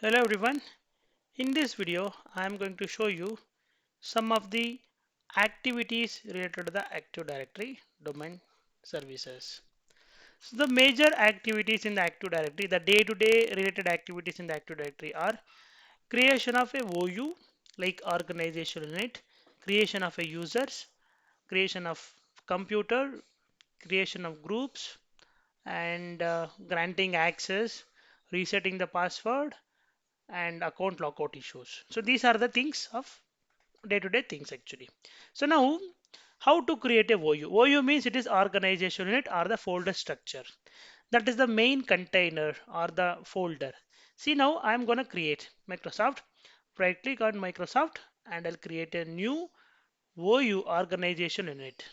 Hello everyone. In this video, I am going to show you some of the activities related to the Active Directory domain services. So the major activities in the Active Directory, the day-to-day related activities in the Active Directory are creation of a OU like organization unit, creation of a users, creation of computer, creation of groups, and granting access, resetting the password, and account lockout issues. So these are the things of day-to-day things actually. So now how to create a OU? OU means it is organization unit or the folder structure. That is the main container or the folder. See now I'm gonna create Microsoft. Right click on Microsoft and I'll create a new OU organization unit.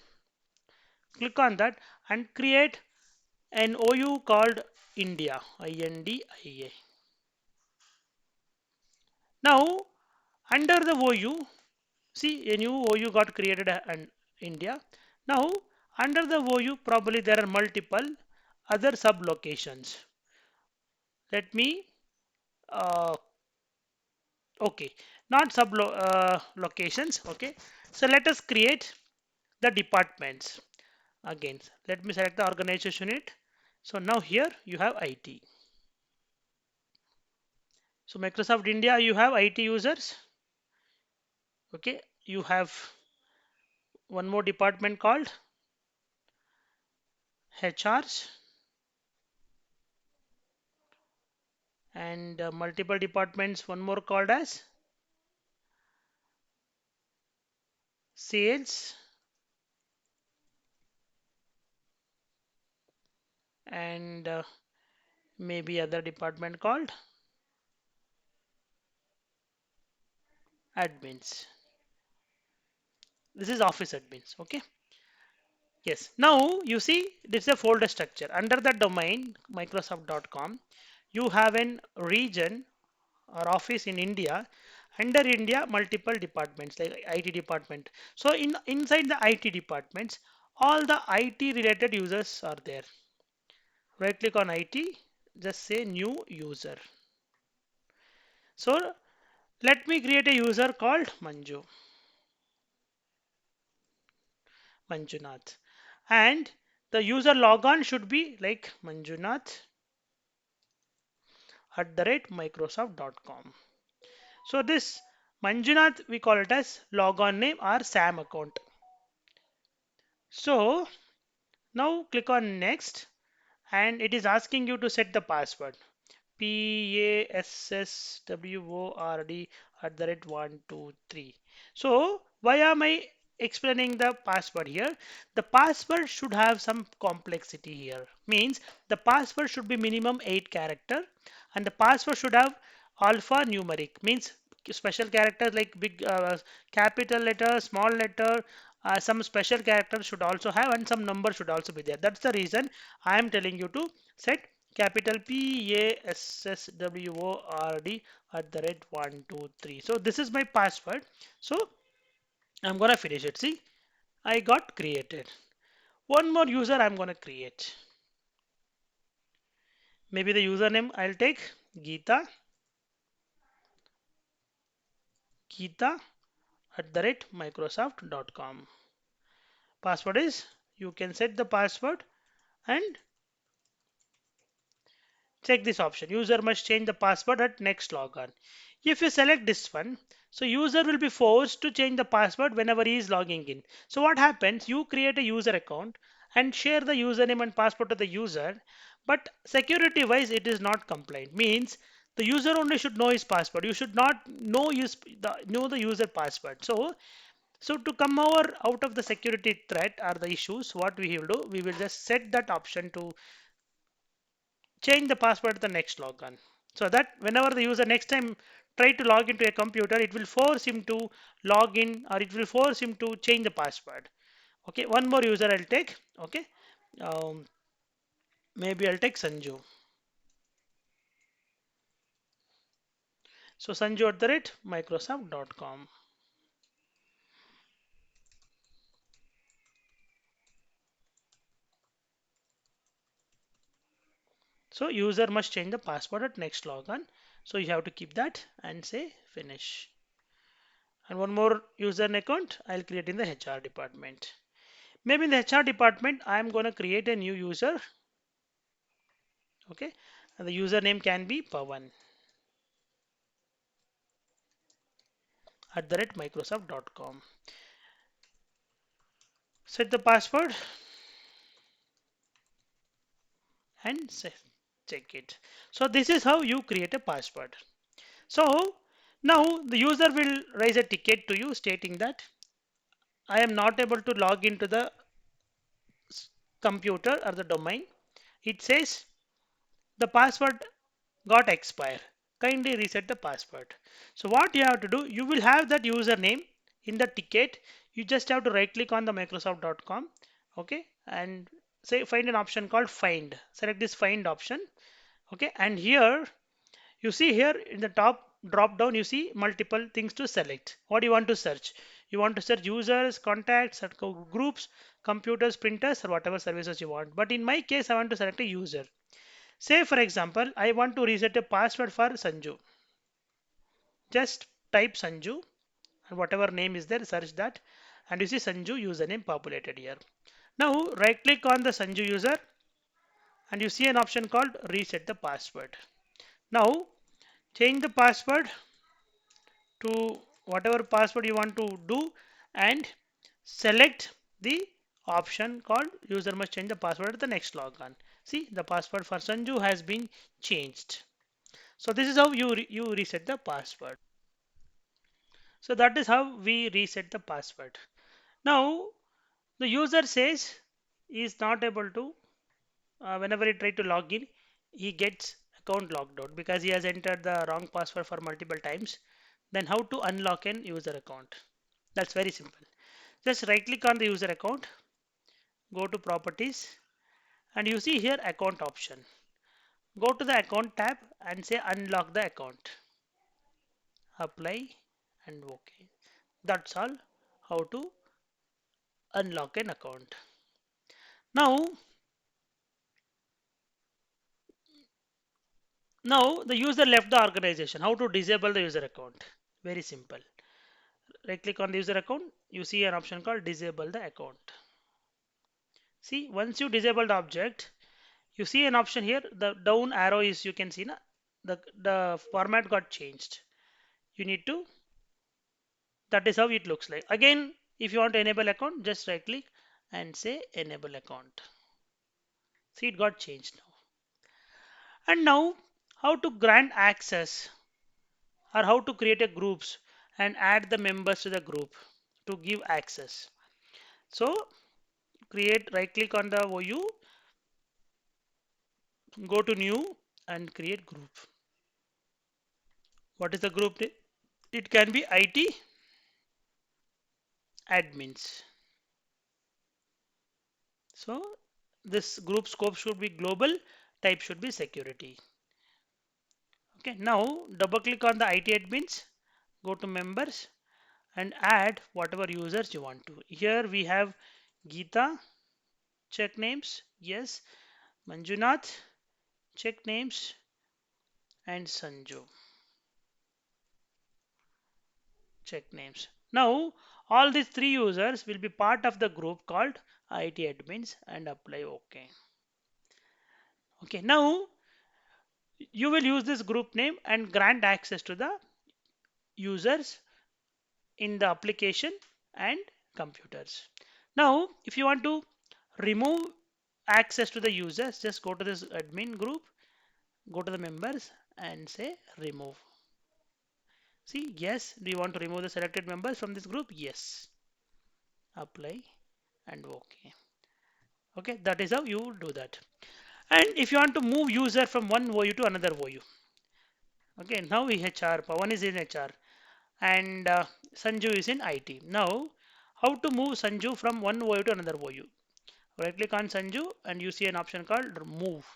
Click on that and create an OU called India. INDIA. Now under the OU, see, a new OU got created in India. Now, under the OU, probably there are multiple other sub locations. Let me, uh, okay, not sub locations. Okay, so let us create the departments. Again, let me select the organization unit. So now here you have IT. So Microsoft India, you have IT users. Okay, you have one more department called HRs and multiple departments, one more called as sales and maybe other department called admins. This is office admins. Okay. Yes. Now you see this is a folder structure. Under the domain Microsoft.com, you have an region or office in India. Under India, multiple departments like IT department. So inside the IT departments, all the IT related users are there. Right click on IT, just say new user. So let me create a user called Manjunath. And the user logon should be like Manjunath @ Microsoft.com. So this Manjunath we call it as logon name or SAM account. So now click on next and it is asking you to set the password. PASSWORD @123. So why am I explaining the password here? The password should have some complexity here. Means the password should be minimum 8 character and the password should have alphanumeric. Means special characters like big capital letter, small letter, some special characters should also have and some number should also be there. That's the reason I am telling you to set capital PASSWORD @123. So this is my password. So I'm gonna finish it. See, I got created. One more user I'm gonna create. Maybe the username I'll take Geeta @Microsoft.com. Password is you can set the password and check this option. User must change the password at next logon. If you select this one, so user will be forced to change the password whenever he is logging in. So what happens? You create a user account and share the username and password to the user, but security wise it is not compliant. Means the user only should know his password. You should not know the user password. So to come out of the security threat or the issues, what we will do, we will just set that option to change the password at the next logon. So that whenever the user next time try to log into a computer, it will force him to log in or it will force him to change the password. Okay, one more user I'll take. Okay, um, maybe I'll take Sanju. So Sanju @Microsoft.com. So user must change the password at next logon. So you have to keep that and say finish. And one more user account I'll create in the HR department. Maybe in the HR department, I'm going to create a new user. Okay. And the username can be Pawan @ Microsoft.com. Set the password and check it. So this is how you create a password. So now the user will raise a ticket to you stating that I am not able to log into the computer or the domain. It says the password got expired. Kindly reset the password. So what you have to do, you will have that username in the ticket. You just have to right click on the Microsoft.com. Okay. And say find an option called find. Select this find option. Okay. And here you see here in the top drop down, you see multiple things to select. What do you want to search? You want to search users, contacts, or groups, computers, printers, or whatever services you want. But in my case, I want to select a user. Say, for example, I want to reset a password for Sanju. Just type Sanju and whatever name is there, search that, and you see Sanju username populated here. Now, right click on the Sanju user and you see an option called reset the password. Now, change the password to whatever password you want to do and select the option called user must change the password at the next logon. See, the password for Sanju has been changed. So this is how you reset the password. So that is how we reset the password. Now the user says he is not able to, whenever he try to log in, he gets account logged out because he has entered the wrong password for multiple times. Then how to unlock an user account? That's very simple. Just right click on the user account, go to properties, and you see here account option. Go to the account tab and say unlock the account. Apply and OK. That's all how to unlock an account. Now, now the user left the organization. How to disable the user account? Very simple. Right click on the user account. You see an option called disable the account. See, once you disable the object, you see an option here. The down arrow is you can see na, the format got changed. You need to. That is how it looks like. Again, if you want to enable account, just right click and say enable account. See, it got changed now. And now, how to grant access or how to create a groups and add the members to the group to give access. So create, right click on the OU, go to new and create group. What is the group name? It can be IT admins. So this group scope should be global, type should be security. Okay, now double click on the IT admins, go to members and add whatever users you want to. Here we have Geeta, check names, yes, Manjunath, check names, and Sanju, check names. Now all these three users will be part of the group called IT admins and apply OK. Okay, now you will use this group name and grant access to the users in the application and computers. Now, if you want to remove access to the users, just go to this admin group, go to the members and say remove. See, yes, do you want to remove the selected members from this group? Yes. Apply and OK. Okay, that is how you do that. And if you want to move user from one OU to another OU, okay, now HR, Pawan is in HR and Sanju is in IT. Now, how to move Sanju from one OU to another OU? Right click on Sanju and you see an option called move.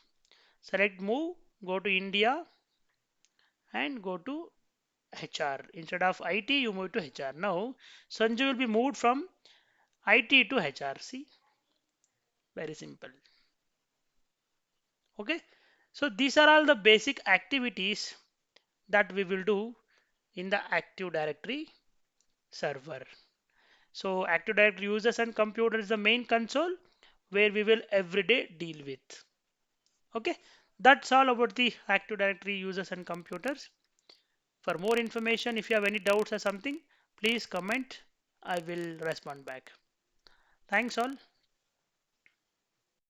Select move, go to India and go to HR. Instead of IT, you move to HR. Now, Sanju will be moved from IT to HR. See, very simple. Okay, so these are all the basic activities that we will do in the Active Directory server. So Active Directory users and computer is the main console where we will every day deal with. Okay, that's all about the Active Directory users and computers. For more information, if you have any doubts or something, please comment. I will respond back. Thanks all.